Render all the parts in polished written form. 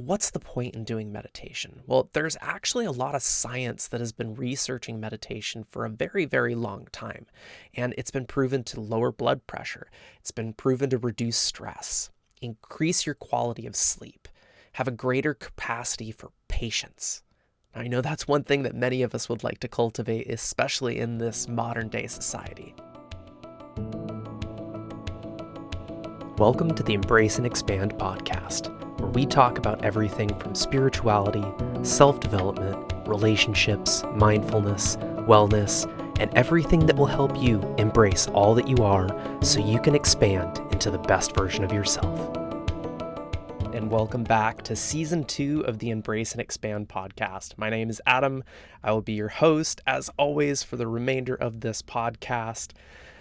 What's the point in doing meditation? Well, there's actually a lot of science that has been researching meditation for a very, very long time. And it's been proven to lower blood pressure. It's been proven to reduce stress, increase your quality of sleep, have a greater capacity for patience. I know that's one thing that many of us would like to cultivate, especially in this modern day society. Welcome to the Embrace and Expand podcast, where we talk about everything from spirituality, self-development, relationships, mindfulness, wellness, and everything that will help you embrace all that you are so you can expand into the best version of yourself. And welcome back to Season 2 of the Embrace and Expand podcast. My name is Adam. I will be your host, as always, for the remainder of this podcast.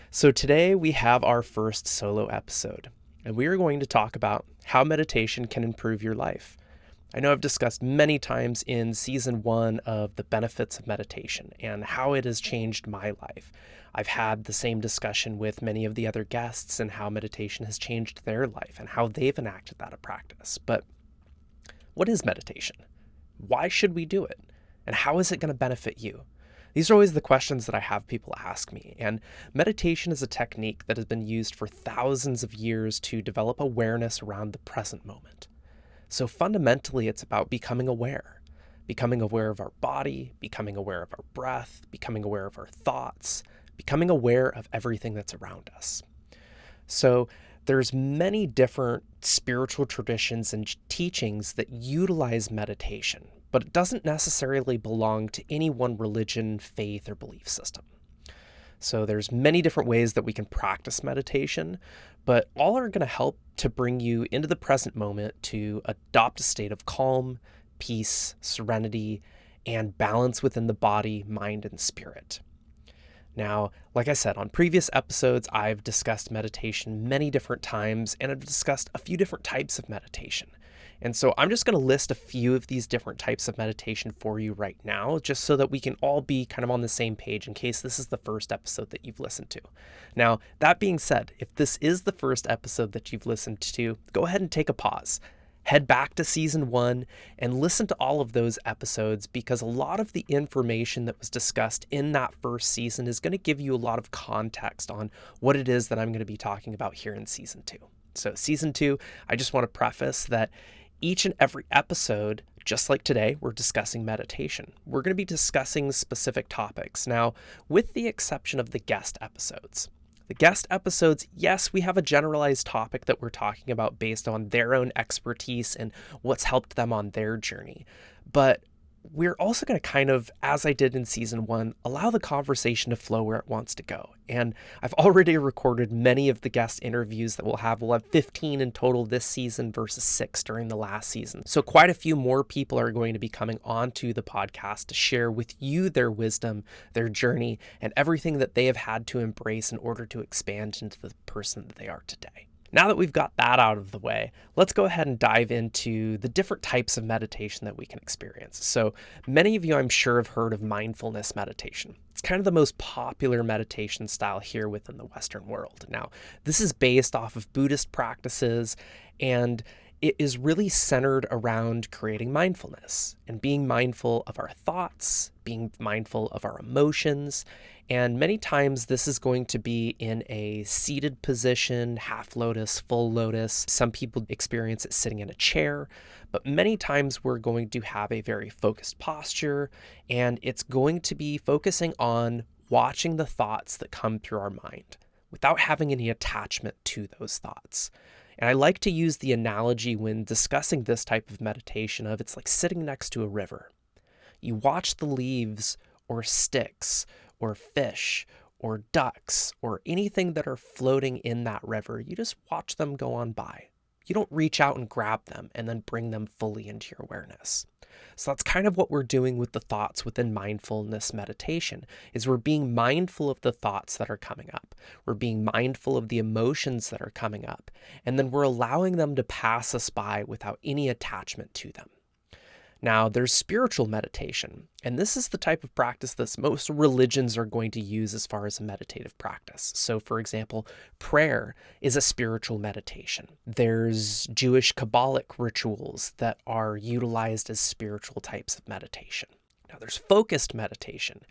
So today we have our first solo episode, and we are going to talk about how meditation can improve your life. I know I've discussed many times in Season 1 of the benefits of meditation and how it has changed my life. I've had the same discussion with many of the other guests and how meditation has changed their life and how they've enacted that in practice. But what is meditation? Why should we do it? And how is it going to benefit you? These are always the questions that I have people ask me, and meditation is a technique that has been used for thousands of years to develop awareness around the present moment. So fundamentally, it's about becoming aware of our body, becoming aware of our breath, becoming aware of our thoughts, becoming aware of everything that's around us. So there's many different spiritual traditions and teachings that utilize meditation, but it doesn't necessarily belong to any one religion, faith, or belief system. So there's many different ways that we can practice meditation, but all are going to help to bring you into the present moment to adopt a state of calm, peace, serenity, and balance within the body, mind, and spirit. Now, like I said, on previous episodes, I've discussed meditation many different times, and I've discussed a few different types of meditation. And so I'm just going to list a few of these different types of meditation for you right now, just so that we can all be kind of on the same page in case this is the first episode that you've listened to. Now, that being said, if this is the first episode that you've listened to, go ahead and take a pause. Head back to Season 1 and listen to all of those episodes, because a lot of the information that was discussed in that first season is going to give you a lot of context on what it is that I'm going to be talking about here in Season 2. So Season 2, I just want to preface that each and every episode, just like today, we're discussing meditation. We're going to be discussing specific topics. Now, with the exception of the guest episodes. The guest episodes, yes, we have a generalized topic that we're talking about based on their own expertise and what's helped them on their journey. But we're also going to kind of, as I did in Season 1, allow the conversation to flow where it wants to go. And I've already recorded many of the guest interviews that we'll have. We'll have 15 in total this season versus 6 during the last season. So quite a few more people are going to be coming onto the podcast to share with you their wisdom, their journey, and everything that they have had to embrace in order to expand into the person that they are today. Now that we've got that out of the way, let's go ahead and dive into the different types of meditation that we can experience. So many of you, I'm sure, have heard of mindfulness meditation. It's kind of the most popular meditation style here within the Western world. Now, this is based off of Buddhist practices, and it is really centered around creating mindfulness and being mindful of our thoughts, being mindful of our emotions. And many times this is going to be in a seated position, half lotus, full lotus. Some people experience it sitting in a chair, but many times we're going to have a very focused posture, and it's going to be focusing on watching the thoughts that come through our mind without having any attachment to those thoughts. And I like to use the analogy when discussing this type of meditation of it's like sitting next to a river. You watch the leaves or sticks or fish or ducks or anything that are floating in that river. You just watch them go on by. You don't reach out and grab them and then bring them fully into your awareness. So that's kind of what we're doing with the thoughts within mindfulness meditation, is we're being mindful of the thoughts that are coming up. We're being mindful of the emotions that are coming up, and then we're allowing them to pass us by without any attachment to them. Now, there's spiritual meditation, and this is the type of practice that most religions are going to use as far as a meditative practice. So, for example, prayer is a spiritual meditation. There's Jewish Kabbalic rituals that are utilized as spiritual types of meditation. Now, there's focused meditation.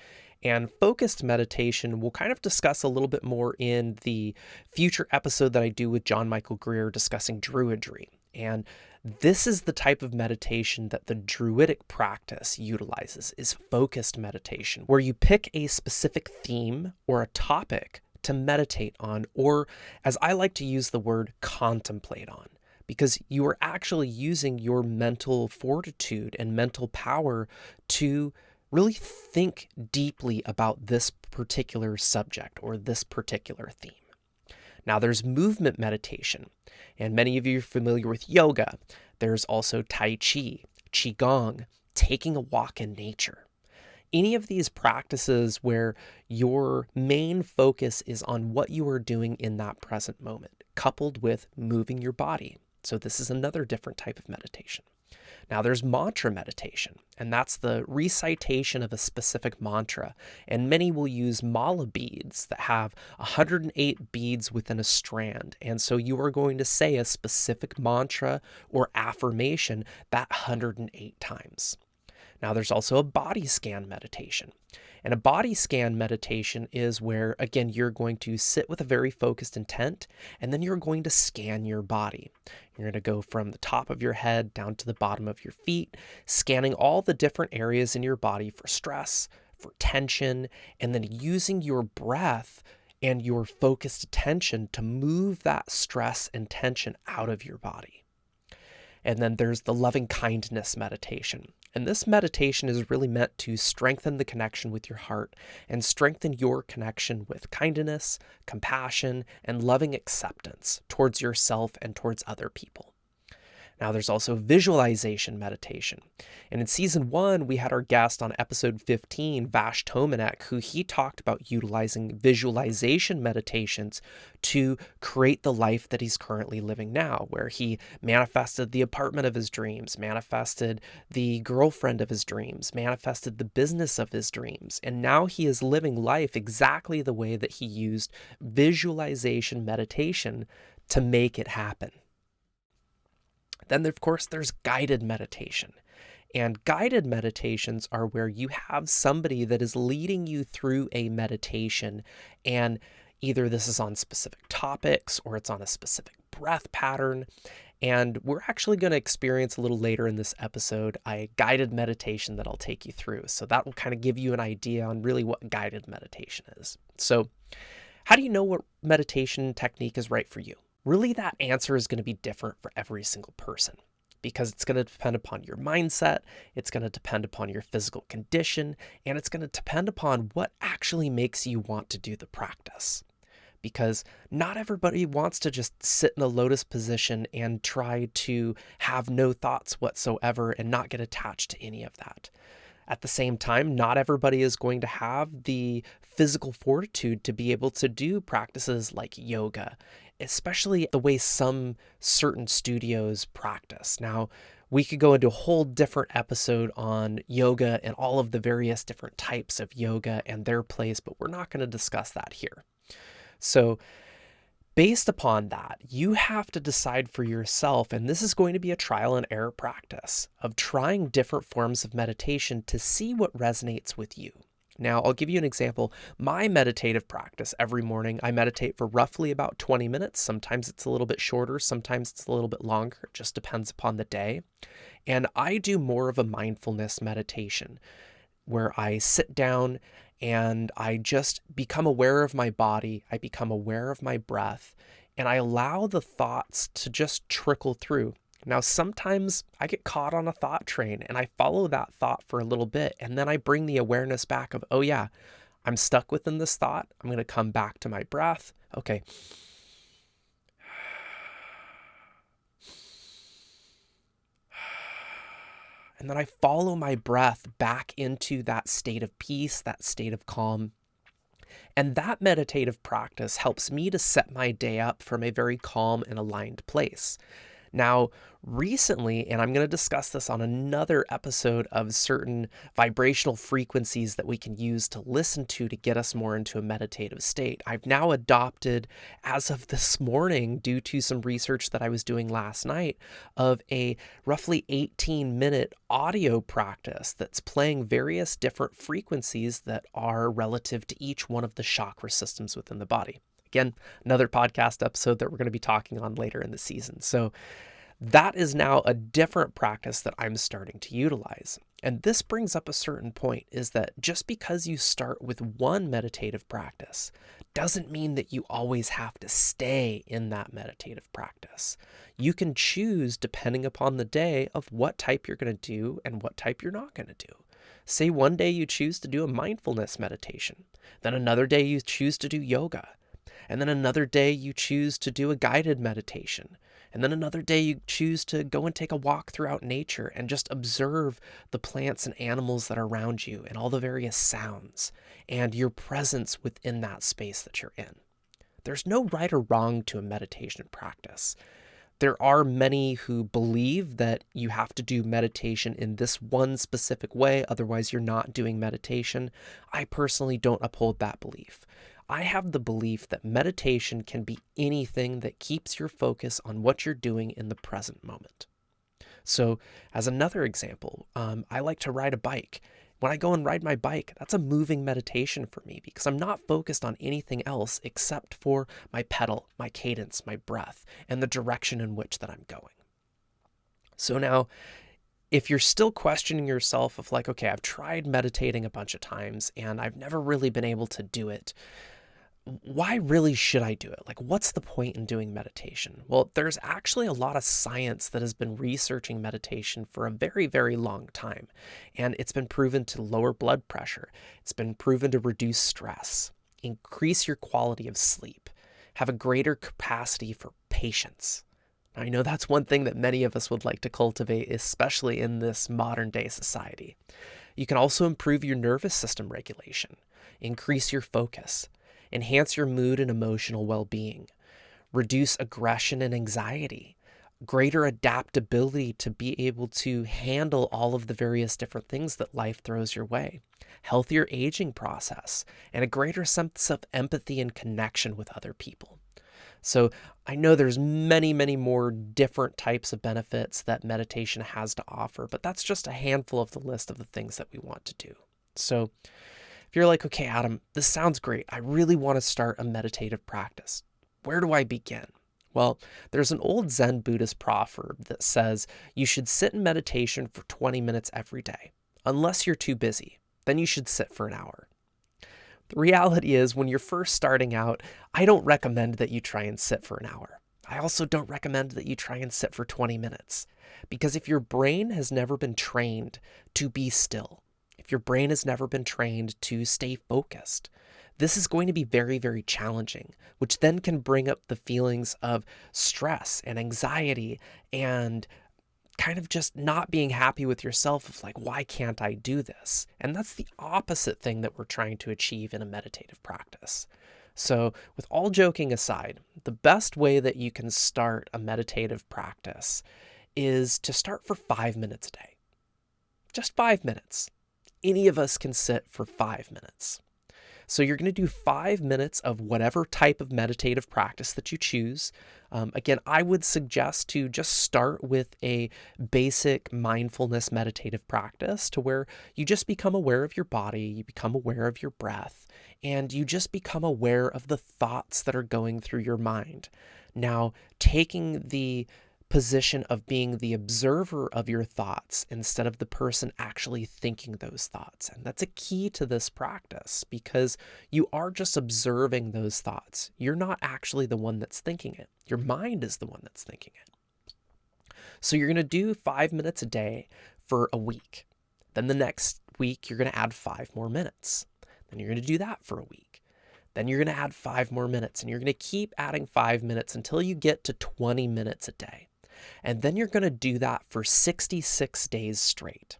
And focused meditation we'll kind of discuss a little bit more in the future episode that I do with John Michael Greer discussing Druidry. And this is the type of meditation that the Druidic practice utilizes, is focused meditation, where you pick a specific theme or a topic to meditate on, or as I like to use the word, contemplate on, because you are actually using your mental fortitude and mental power to really think deeply about this particular subject or this particular theme. Now, there's movement meditation, and many of you are familiar with yoga. There's also Tai Chi, Qigong, taking a walk in nature. Any of these practices where your main focus is on what you are doing in that present moment, coupled with moving your body. So this is another different type of meditation. Now, there's mantra meditation, and that's the recitation of a specific mantra. And many will use mala beads that have 108 beads within a strand. And so you are going to say a specific mantra or affirmation that 108 times. Now, there's also a body scan meditation. And a body scan meditation is where, again, you're going to sit with a very focused intent, and then you're going to scan your body. You're going to go from the top of your head down to the bottom of your feet, scanning all the different areas in your body for stress, for tension, and then using your breath and your focused attention to move that stress and tension out of your body. And then there's the loving kindness meditation. And this meditation is really meant to strengthen the connection with your heart and strengthen your connection with kindness, compassion, and loving acceptance towards yourself and towards other people. Now, there's also visualization meditation. And in season 1, we had our guest on episode 15, Vash Tomanek, who he talked about utilizing visualization meditations to create the life that he's currently living now, where he manifested the apartment of his dreams, manifested the girlfriend of his dreams, manifested the business of his dreams. And now he is living life exactly the way that he used visualization meditation to make it happen. Then, of course, there's guided meditation. And guided meditations are where you have somebody that is leading you through a meditation, and either this is on specific topics or it's on a specific breath pattern. And we're actually going to experience a little later in this episode a guided meditation that I'll take you through. So that will kind of give you an idea on really what guided meditation is. So how do you know what meditation technique is right for you? Really, that answer is going to be different for every single person, because it's going to depend upon your mindset, it's going to depend upon your physical condition, and it's going to depend upon what actually makes you want to do the practice. Because not everybody wants to just sit in a lotus position and try to have no thoughts whatsoever and not get attached to any of that. At the same time, not everybody is going to have the physical fortitude to be able to do practices like yoga, especially the way some certain studios practice. Now, we could go into a whole different episode on yoga and all of the various different types of yoga and their place, but we're not going to discuss that here. So based upon that, you have to decide for yourself, and this is going to be a trial and error practice of trying different forms of meditation to see what resonates with you. Now, I'll give you an example. My meditative practice every morning, I meditate for roughly about 20 minutes. Sometimes it's a little bit shorter, sometimes it's a little bit longer. It just depends upon the day. And I do more of a mindfulness meditation where I sit down and I just become aware of my body. I become aware of my breath, and I allow the thoughts to just trickle through. Now, sometimes I get caught on a thought train and I follow that thought for a little bit, and then I bring the awareness back of, oh yeah, I'm stuck within this thought. I'm going to come back to my breath. Okay. And then I follow my breath back into that state of peace, that state of calm. And that meditative practice helps me to set my day up from a very calm and aligned place. Now, recently, and I'm going to discuss this on another episode of certain vibrational frequencies that we can use to listen to get us more into a meditative state, I've now adopted, as of this morning, due to some research that I was doing last night, of a roughly 18-minute audio practice that's playing various different frequencies that are relative to each one of the chakra systems within the body. Again, another podcast episode that we're going to be talking on later in the season. So that is now a different practice that I'm starting to utilize. And this brings up a certain point, is that just because you start with one meditative practice doesn't mean that you always have to stay in that meditative practice. You can choose, depending upon the day, of what type you're going to do and what type you're not going to do. Say one day you choose to do a mindfulness meditation, then another day you choose to do yoga. And then another day you choose to do a guided meditation. And then another day you choose to go and take a walk throughout nature and just observe the plants and animals that are around you and all the various sounds and your presence within that space that you're in. There's no right or wrong to a meditation practice. There are many who believe that you have to do meditation in this one specific way, otherwise you're not doing meditation. I personally don't uphold that belief. I have the belief that meditation can be anything that keeps your focus on what you're doing in the present moment. So, as another example, I like to ride a bike. When I go and ride my bike, that's a moving meditation for me because I'm not focused on anything else except for my pedal, my cadence, my breath, and the direction in which that I'm going. So now, if you're still questioning yourself of like, okay, I've tried meditating a bunch of times and I've never really been able to do it, why really should I do it? Like, what's the point in doing meditation? Well, there's actually a lot of science that has been researching meditation for a very, very long time. And it's been proven to lower blood pressure. It's been proven to reduce stress, increase your quality of sleep, have a greater capacity for patience. I know that's one thing that many of us would like to cultivate, especially in this modern day society. You can also improve your nervous system regulation, increase your focus, enhance your mood and emotional well-being, reduce aggression and anxiety, greater adaptability to be able to handle all of the various different things that life throws your way, healthier aging process, and a greater sense of empathy and connection with other people. So I know there's many, many more different types of benefits that meditation has to offer, but that's just a handful of the list of the things that we want to do. So if you're like, okay, Adam, this sounds great. I really want to start a meditative practice. Where do I begin? Well, there's an old Zen Buddhist proverb that says you should sit in meditation for 20 minutes every day. Unless you're too busy, then you should sit for an hour. The reality is, when you're first starting out, I don't recommend that you try and sit for an hour. I also don't recommend that you try and sit for 20 minutes. Because if your brain has never been trained to be still, if your brain has never been trained to stay focused, this is going to be very, very challenging, which then can bring up the feelings of stress and anxiety and kind of just not being happy with yourself of like, why can't I do this? And that's the opposite thing that we're trying to achieve in a meditative practice. So with all joking aside, the best way that you can start a meditative practice is to start for 5 minutes a day. Just 5 minutes. Any of us can sit for 5 minutes. So you're going to do 5 minutes of whatever type of meditative practice that you choose. Again, I would suggest to just start with a basic mindfulness meditative practice to where you just become aware of your body, you become aware of your breath, and you just become aware of the thoughts that are going through your mind. Now, taking the position of being the observer of your thoughts instead of the person actually thinking those thoughts. And that's a key to this practice because you are just observing those thoughts. You're not actually the one that's thinking it. Your mind is the one that's thinking it. So you're going to do 5 minutes a day for a week. Then the next week, you're going to add 5 more minutes. Then you're going to do that for a week. Then you're going to add 5 more minutes, and you're going to keep adding 5 minutes until you get to 20 minutes a day. And then you're going to do that for 66 days straight.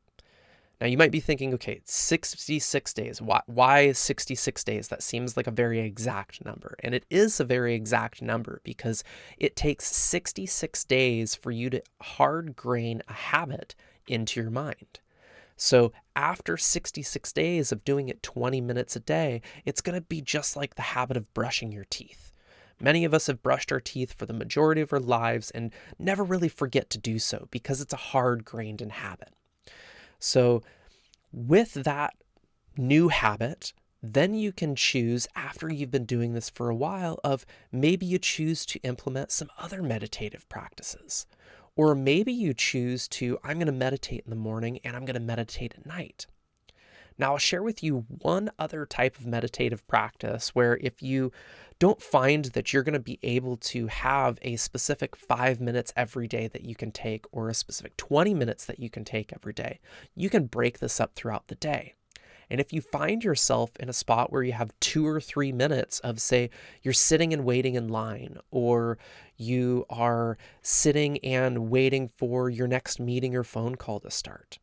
Now you might be thinking, okay, 66 days. Why 66 days? That seems like a very exact number. And it is a very exact number because it takes 66 days for you to hard grain a habit into your mind. So after 66 days of doing it 20 minutes a day, it's going to be just like the habit of brushing your teeth. Many of us have brushed our teeth for the majority of our lives and never really forget to do so because it's a hard-grained in habit. So with that new habit, then you can choose, after you've been doing this for a while, of maybe you choose to implement some other meditative practices. Or maybe you choose to, I'm going to meditate in the morning and I'm going to meditate at night. Now, I'll share with you one other type of meditative practice where if you don't find that you're going to be able to have a specific 5 minutes every day that you can take or a specific 20 minutes that you can take every day, you can break this up throughout the day. And if you find yourself in a spot where you have 2 or 3 minutes of, say, you're sitting and waiting in line, or you are sitting and waiting for your next meeting or phone call to start,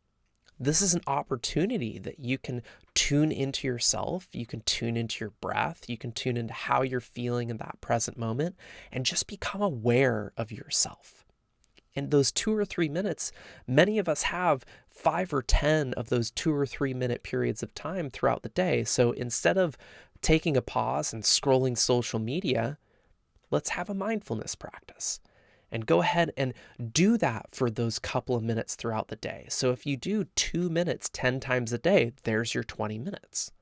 this is an opportunity that you can tune into yourself, you can tune into your breath, you can tune into how you're feeling in that present moment, and just become aware of yourself. In those 2 or 3 minutes, many of us have 5 or 10 of those 2 or 3 minute periods of time throughout the day. So instead of taking a pause and scrolling social media, let's have a mindfulness practice and go ahead and do that for those couple of minutes throughout the day. So if you do 2 minutes 10 times a day, there's your 20 minutes.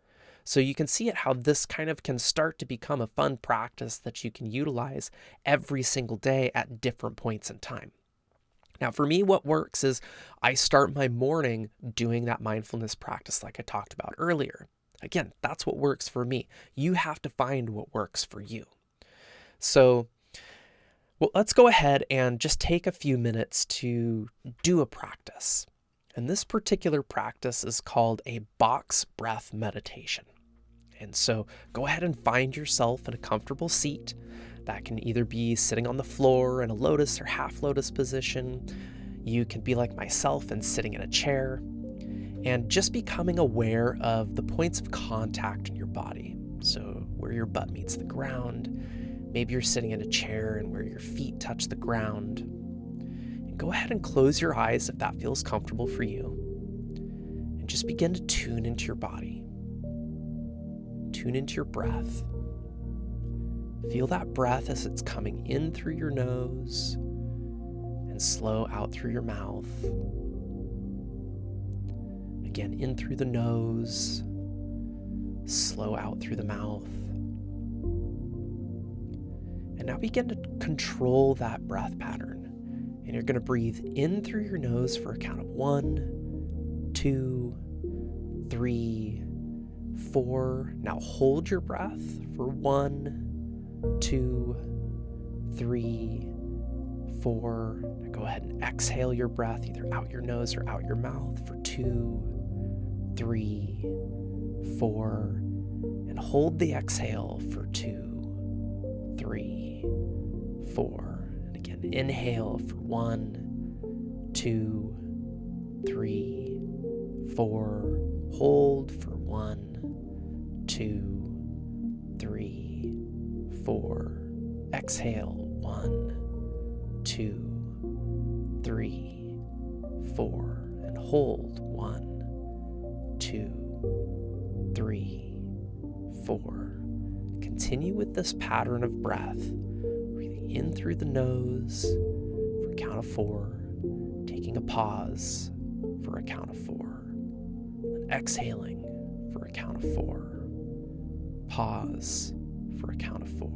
So you can see it how this kind of can start to become a fun practice that you can utilize every single day at different points in time. Now, for me, what works is I start my morning doing that mindfulness practice like I talked about earlier. Again, that's what works for me. You have to find what works for you. So, well, let's go ahead and just take a few minutes to do a practice. And this particular practice is called a box breath meditation. And so go ahead and find yourself in a comfortable seat. That can either be sitting on the floor in a lotus or half lotus position. You can be like myself and sitting in a chair, and just becoming aware of the points of contact in your body. So where your butt meets the ground, maybe you're sitting in a chair and where your feet touch the ground. And go ahead and close your eyes if that feels comfortable for you. And just begin to tune into your body. Tune into your breath. Feel that breath as it's coming in through your nose and slow out through your mouth. Again, in through the nose, slow out through the mouth. And now begin to control that breath pattern. And you're going to breathe in through your nose for a count of 1, 2, 3, 4. Now hold your breath for 1, 2, 3, 4. Now go ahead and exhale your breath either out your nose or out your mouth for 2, 3, 4. And hold the exhale for 2, 3, 4. And again, inhale for 1, 2, 3, 4. Hold for 1, 2, 3, 4. Exhale 1, 2, 3, 4. And hold 1, 2, 3, 4. Continue with this pattern of breath, breathing in through the nose for a count of 4, taking a pause for a count of 4, and exhaling for a count of 4, pause for a count of 4.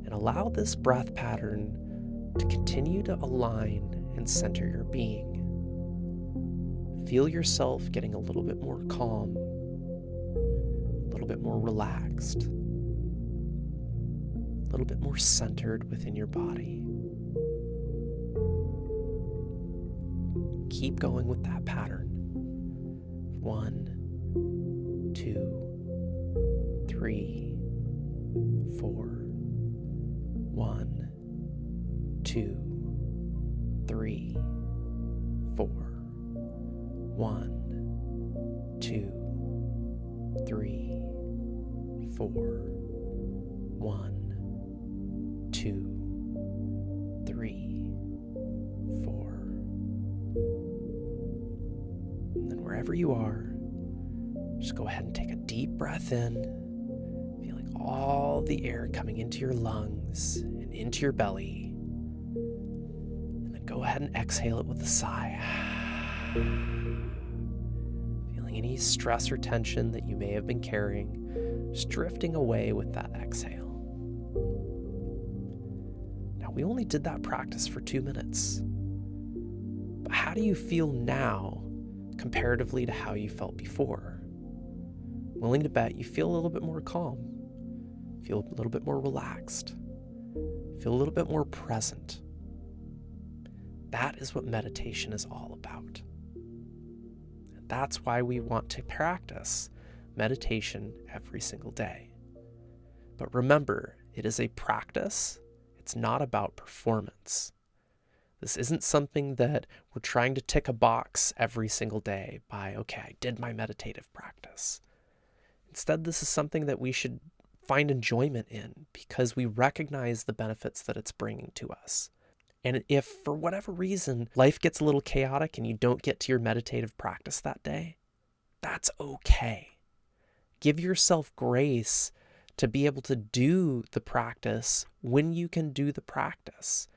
And allow this breath pattern to continue to align and center your being. Feel yourself getting a little bit more calm, a little bit more relaxed, a little bit more centered within your body. Keep going with that pattern. 1, 2, 3, 4. 1, 2, 3, 4. 1, 2, 3, 4. 1, 2, 3, 4. And then wherever you are, just go ahead and take a deep breath in, feeling all the air coming into your lungs and into your belly. And then go ahead and exhale it with a sigh. Feeling any stress or tension that you may have been carrying, just drifting away with that exhale. Now, we only did that practice for 2 minutes. But how do you feel now comparatively to how you felt before? Willing to bet you feel a little bit more calm, feel a little bit more relaxed, feel a little bit more present. That is what meditation is all about. And that's why we want to practice meditation every single day. But remember, it is a practice. It's not about performance. This isn't something that we're trying to tick a box every single day by, okay, I did my meditative practice. Instead, this is something that we should find enjoyment in because we recognize the benefits that it's bringing to us. And if for whatever reason life gets a little chaotic and you don't get to your meditative practice that day, that's okay. Give yourself grace to be able to do the practice when you can do the practice.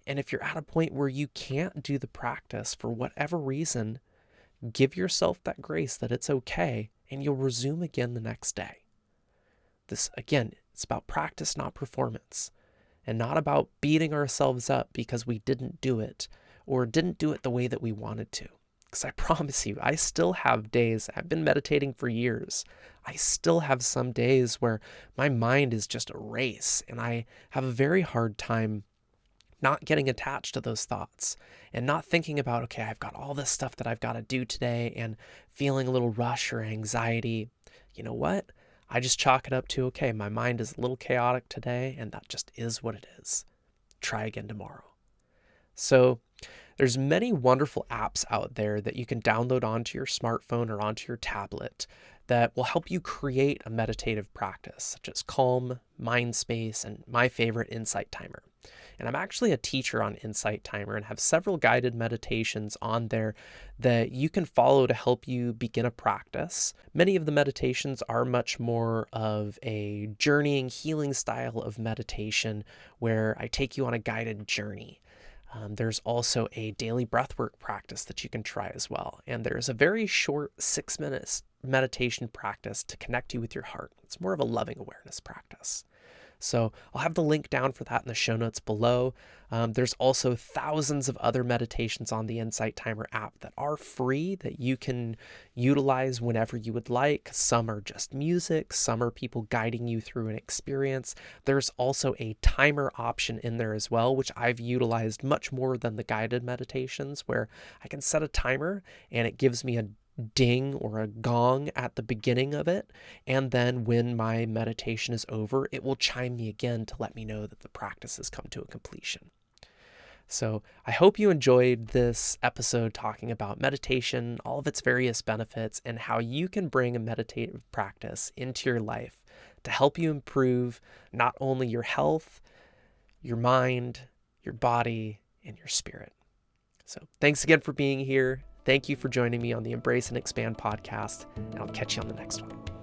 And if you're at a point where you can't do the practice for whatever reason, give yourself that grace that it's okay, and you'll resume again the next day. This, again, it's about practice, not performance, and not about beating ourselves up because we didn't do it or didn't do it the way that we wanted to. Because I promise you, I still have days, I've been meditating for years. I still have some days where my mind is just a race and I have a very hard time not getting attached to those thoughts and not thinking about, okay, I've got all this stuff that I've got to do today and feeling a little rush or anxiety. You know what? I just chalk it up to, okay, my mind is a little chaotic today and that just is what it is. Try again tomorrow. So there's many wonderful apps out there that you can download onto your smartphone or onto your tablet that will help you create a meditative practice, such as Calm, Mindspace, and my favorite, Insight Timer. And I'm actually a teacher on Insight Timer and have several guided meditations on there that you can follow to help you begin a practice. Many of the meditations are much more of a journeying, healing style of meditation where I take you on a guided journey. There's also a daily breathwork practice that you can try as well. And there's a very short 6 minutes meditation practice to connect you with your heart. It's more of a loving awareness practice. So I'll have the link down for that in the show notes below. There's also thousands of other meditations on the Insight Timer app that are free that you can utilize whenever you would like. Some are just music, some are people guiding you through an experience. There's also a timer option in there as well, which I've utilized much more than the guided meditations, where I can set a timer and it gives me a ding or a gong at the beginning of it, and then when my meditation is over, it will chime me again to let me know that the practice has come to a completion. So I hope you enjoyed this episode talking about meditation, all of its various benefits, and how you can bring a meditative practice into your life to help you improve not only your health, your mind, your body, and your spirit. So thanks again for being here. Thank you for joining me on the Embrace and Expand podcast, and I'll catch you on the next one.